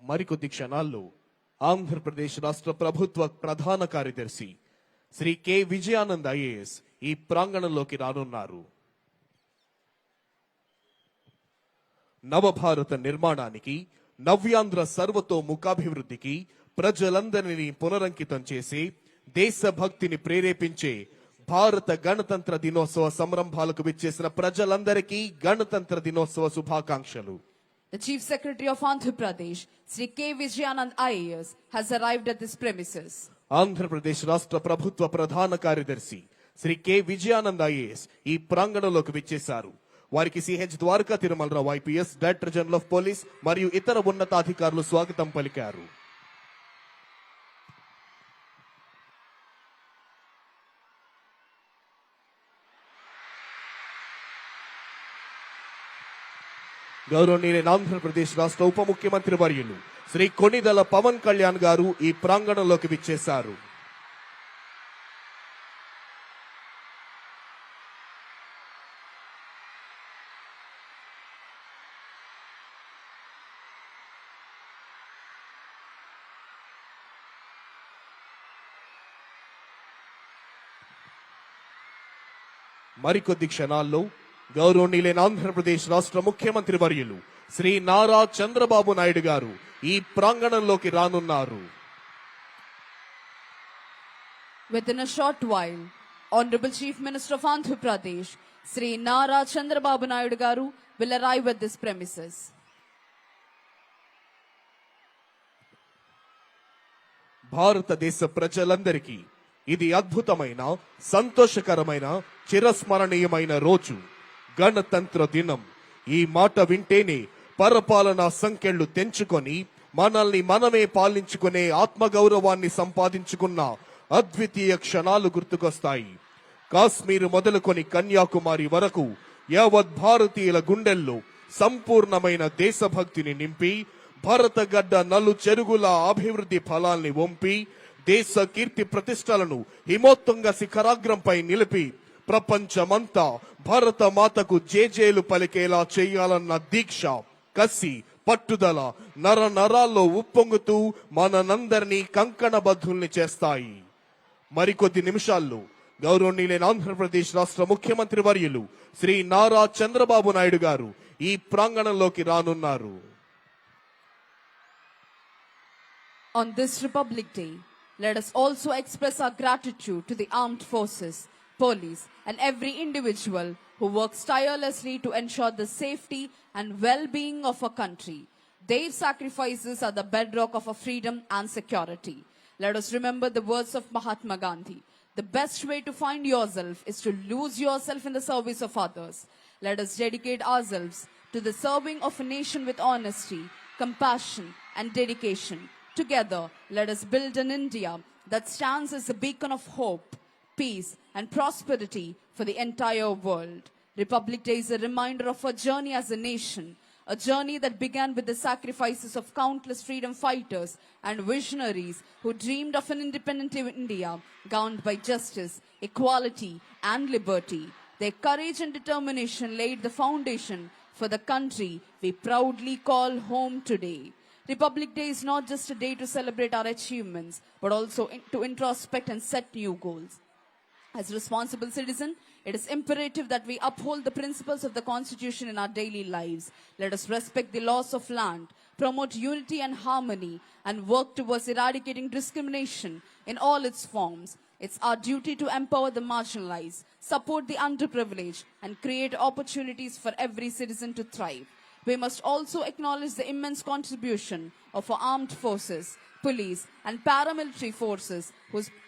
మరికొద్ది క్షణాల్లో ఆంధ్రప్రదేశ్ రాష్ట్ర ప్రభుత్వ ప్రధాన కార్యదర్శి శ్రీ కె విజయానంద్ ఐఏఎస్ ఈ ప్రాంగణంలోకి రానున్నారు. నవభారత నిర్మాణానికి, నవ్యాంధ్ర సర్వతోముఖాభివృద్ధికి ప్రజలందరినీ పునరంకితం చేసి దేశభక్తిని ప్రేరేపించే భారత గణతంత్ర దినోత్సవ సంరంభాలకు విచ్చేసిన ప్రజలందరికీ గణతంత్ర దినోత్సవ శుభాకాంక్షలు. The Chief Secretary of Andhra Pradesh, Sri K. Vijayanand IAS, has arrived at this premises. Andhra Pradesh రాష్ట్ర ప్రభుత్వ ప్రధాన కార్యదర్శి శ్రీ కె విజయానంద్ ఐఏఎస్ ఈ ప్రాంగణంలోకి విచ్చేశారు. వారికి CH Dwaraka Tirumala Rao IPS, director general of police మరియు ఇతర ఉన్నతాధికారులు స్వాగతం పలికారు. గౌరవనీయులైన ఆంధ్రప్రదేశ్ రాష్ట్ర ఉప ముఖ్యమంత్రి వర్యులు శ్రీ కొణిదెల పవన్ కళ్యాణ్ గారు ఈ ప్రాంగణంలోకి విచ్చేశారు. మరికొద్ది క్షణాల్లో గౌరవనీయులైన ఆంధ్రప్రదేశ్ రాష్ట్ర ముఖ్యమంత్రి వర్యులు శ్రీ నారా చంద్రబాబు నాయుడు గారు ఈ ప్రాంగణంలోకి రానున్నారు. Within a short while, Honorable Chief Minister of Andhra Pradesh, Sri Nara Chandrababu Naidu Garu, will arrive at this premises. భారతదేశ ప్రజలందరికీ ఇది అద్భుతమైన, సంతోషకరమైన, చిరస్మరణీయమైన రోజు, గణతంత్ర దినం. ఈ మాట వింటేనే పరపాలనా సంకెళ్లు తెంచుకొని మనల్ని మనమే పాలించుకునే ఆత్మగౌరవాన్ని సంపాదించుకున్న అద్వితీయ క్షణాలు గుర్తుకొస్తాయి. కాశ్మీర్ మొదలుకొని కన్యాకుమారి వరకు యావత్ భారతీయుల గుండెల్లో సంపూర్ణమైన దేశభక్తిని నింపి భారతగడ్డ నలు చెరుగుల అభివృద్ధి ఫలాల్ని వంపి దేశ కీర్తి ప్రతిష్టలను హిమోత్తుంగ శిఖరాగ్రంపై నిలిపి ప్రపంచమంతా భారత మాతకు జేజేలు పలికేలా చేయాలన్న దీక్ష, కసి, పట్టుదల నర నరాల్లో ఉప్పొంగుతూ మనందరినీ కంకణబద్ధుల్ని చేస్తాయి. మరికొద్ది నిమిషాల్లో గౌరవనీయులైన ఆంధ్రప్రదేశ్ రాష్ట్ర ముఖ్యమంత్రి వర్యులు శ్రీ నారా చంద్రబాబు నాయుడు గారు ఈ ప్రాంగణంలోకి రానున్నారు. On this Republic Day, let us also express our gratitude to the armed forces, police, and every individual who works tirelessly to ensure the safety and well-being of our country. Their sacrifices are the bedrock of our freedom and security. Let us remember the words of Mahatma Gandhi. The best way to find yourself is to lose yourself in the service of others. Let us dedicate ourselves to the serving of a nation with honesty, compassion, and dedication. Together, let us build an India that stands as a beacon of hope, peace, and prosperity for the entire world. Republic Day is a reminder of our journey as a nation, a journey that began with the sacrifices of countless freedom fighters and visionaries who dreamed of an independent India governed by justice, equality, and liberty. Their courage and determination laid the foundation for the country we proudly call home today. Republic Day is not just a day to celebrate our achievements, but also to introspect and set new goals. As a responsible citizen, it is imperative that we uphold the principles of the Constitution in our daily lives. Let us respect the laws of land, promote unity and harmony, and work towards eradicating discrimination in all its forms. It's our duty to empower the marginalized, support the underprivileged, and create opportunities for every citizen to thrive. We must also acknowledge the immense contribution of our armed forces, police, and paramilitary forces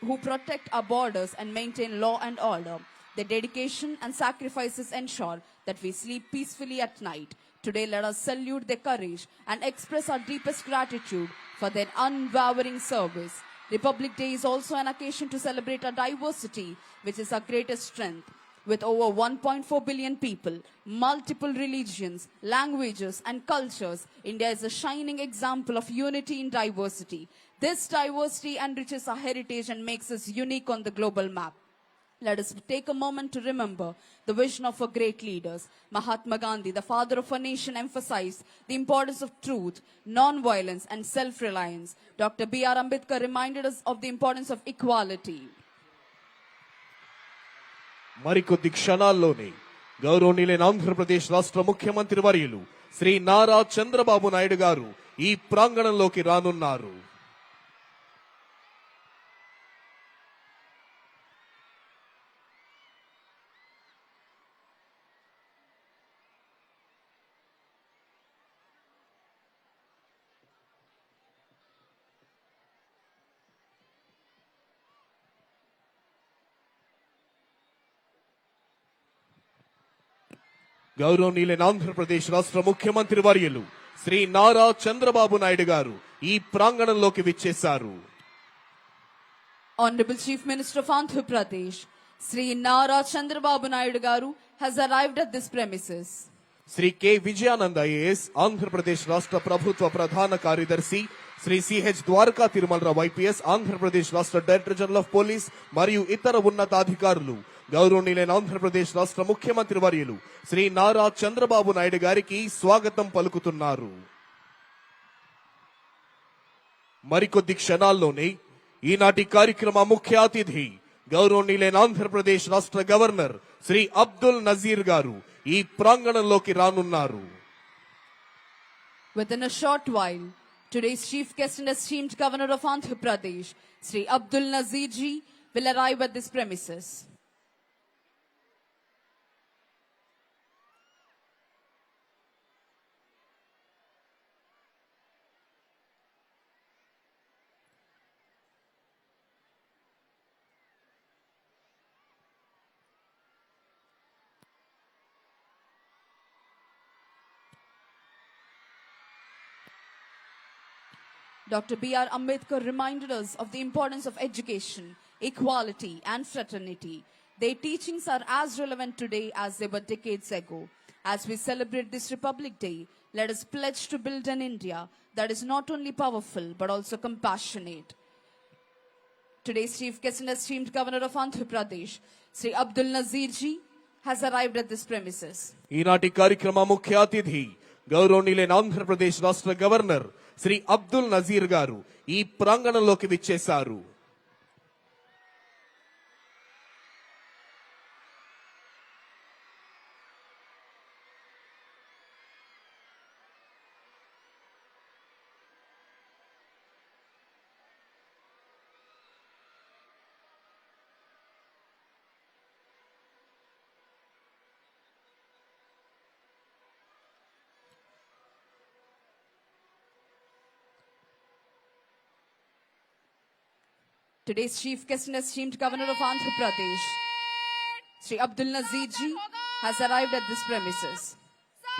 who protect our borders and maintain law and order. Their dedication and sacrifices ensure that we sleep peacefully at night. Today, let us salute their courage and express our deepest gratitude for their unwavering service. Republic Day is also an occasion to celebrate our diversity, which is our greatest strength. With over 1.4 billion people, multiple religions, languages, and cultures, India is a shining example of unity in diversity. This diversity enriches our heritage and makes us unique on the global map. Let us take a moment to remember the vision of our great leaders. Mahatma Gandhi, the father of our nation, emphasized the importance of truth, non-violence, and self-reliance. Dr. B.R. Ambedkar reminded us of the importance of equality. మరికొద్ది క్షణాల్లోనే గౌరవనీయులైన ఆంధ్రప్రదేశ్ రాష్ట్ర ముఖ్యమంత్రి వర్యులు శ్రీ నారా చంద్రబాబు నాయుడు గారు ఈ ప్రాంగణంలోకి రానున్నారు. గౌరవనీయులైన ఆంధ్రప్రదేశ్ రాష్ట్ర ముఖ్యమంత్రి వర్యులు శ్రీ నారా చంద్రబాబు నాయుడు గారు ఈ ప్రాంగణంలోకి విచ్చేశారు. Honorable Chief Minister of Andhra Pradesh, Sri Nara Chandrababu Naidu Garu, has arrived at this premises. Shri K Vijayanand IAS Andhra Pradesh రాష్ట్ర ప్రభుత్వ ప్రధాన కార్యదర్శి, శ్రీ సిహెచ్ ద్వారకా తిరుమలరావు ఐపీఎస్ ఆంధ్రప్రదేశ్ రాష్ట్ర డైరెక్టర్ జనరల్ ఆఫ్ పోలీస్ మరియు ఇతర ఉన్నతాధికారులు గౌరవనీయులైన ఆంధ్రప్రదేశ్ రాష్ట్ర ముఖ్యమంత్రి వర్యులు శ్రీ నారా చంద్రబాబు నాయుడు గారికి స్వాగతం పలుకుతున్నారు. మరికొద్ది క్షణాల్లోనే ఈనాటి కార్యక్రమ ముఖ్య అతిథి గౌరవనీయులైన ఆంధ్రప్రదేశ్ రాష్ట్ర గవర్నర్ శ్రీ అబ్దుల్ నజీర్ గారు ఈ ప్రాంగణంలోకి రానున్నారు. Within a short while, today's chief guest and esteemed governor of Andhra Pradesh, Sri Abdul Nazir ji, will arrive at this premises. Dr. B.R. Ambedkar reminded us of the importance of education, equality, and fraternity. Their teachings are as relevant today as they were decades ago. As we celebrate this Republic Day, let us pledge to build an India that is not only powerful but also compassionate. Today's chief guest and esteemed governor of Andhra Pradesh, Sri Abdul Nazir ji, has arrived at this premises. ఈనాటి కార్యక్రమ ముఖ్య అతిథి గౌరవనీయులైన ఆంధ్రప్రదేశ్ రాష్ట్ర governor Shri Abdul Nazir గారు ఈ ప్రాంగణంలోకి విచ్చేశారు. Today's chief guest and esteemed governor of Andhra Pradesh, Sri Abdul Nazir ji, has arrived at this premises.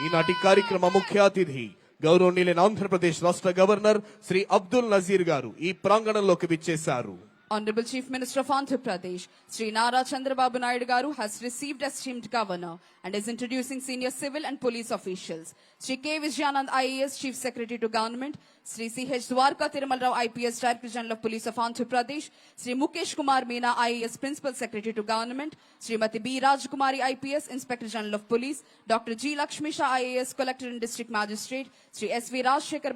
ఈనాటి కార్యక్రమ ముఖ్య అతిథి గౌరవనీయులైన ఆంధ్రప్రదేశ్ రాష్ట్ర గవర్నర్ శ్రీ అబ్దుల్ నజీర్ గారు ఈ ప్రాంగణంలోకి విచ్చేశారు. Honorable Chief Minister of Andhra Pradesh, Sri Nara Chandrababu Naidu Garu, has received esteemed governor and is introducing senior civil and police officials. Sri K. Vijayanand IAS, Chief Secretary to Government, Sri C.H. Dwarka Tirumalrao IPS, Director General of Police of Andhra Pradesh, Sri Mukesh Kumar Meena IAS, Principal Secretary to Government, Srimati B. Rajkumari IPS, Inspector General of Police, Dr. G. Lakshmi Shah IAS, Collector and District Magistrate, Sri S.V. Rajshekhar